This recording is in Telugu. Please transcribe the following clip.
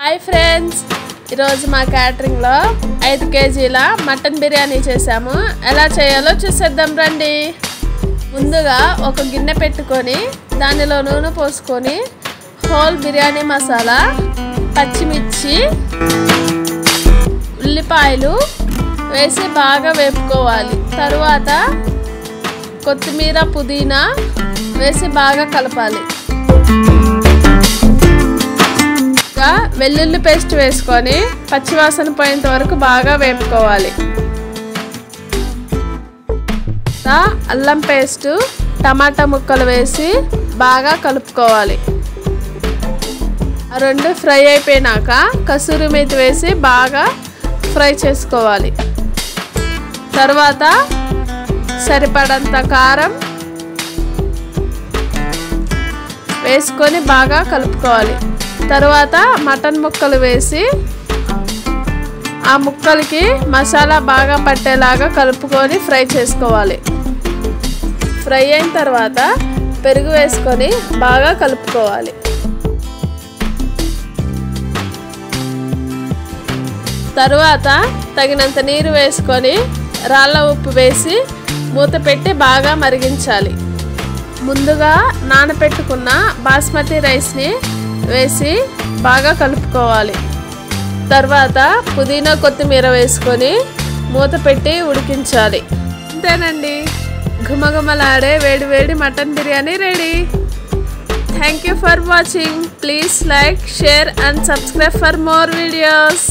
హాయ్ ఫ్రెండ్స్, ఈరోజు మా క్యాటరింగ్లో 5 కేజీల మటన్ బిర్యానీ చేసాము. ఎలా చేయాలో చూసేద్దాం రండి. ముందుగా ఒక గిన్నె పెట్టుకొని దానిలో నూనె పోసుకొని హోల్ బిర్యానీ మసాలా, పచ్చిమిర్చి, ఉల్లిపాయలు వేసి బాగా వేపుకోవాలి. తరువాత కొత్తిమీర, పుదీనా వేసి బాగా కలపాలి. వెల్లుల్లి పేస్ట్ వేసుకొని పచ్చివాసన పోయేంత వరకు బాగా వేపుకోవాలి. అల్లం పేస్ట్, టమాటా ముక్కలు వేసి బాగా కలుపుకోవాలి. ఆ రెండు ఫ్రై అయిపోయినాక కసూరి మేతి వేసి బాగా ఫ్రై చేసుకోవాలి. తర్వాత సరిపడంత కారం వేసుకొని బాగా కలుపుకోవాలి. తర్వాత మటన్ ముక్కలు వేసి ఆ ముక్కలకి మసాలా బాగా పట్టేలాగా కలుపుకొని ఫ్రై చేసుకోవాలి. ఫ్రై అయిన తర్వాత పెరుగు వేసుకొని బాగా కలుపుకోవాలి. తర్వాత తగినంత నీరు వేసుకొని రాళ్ళ ఉప్పు వేసి మూత పెట్టి బాగా మరిగించాలి. ముందుగా నానబెట్టుకున్న బాస్మతి రైస్ని వేసి బాగా కలుపుకోవాలి. తర్వాత పుదీనా, కొత్తిమీర వేసుకొని మూత పెట్టి ఉడికించాలి. అంతేనండి, ఘుమఘుమలాడే వేడి వేడి mutton biryani ready. Thank you for watching. Please like, share and subscribe for more videos.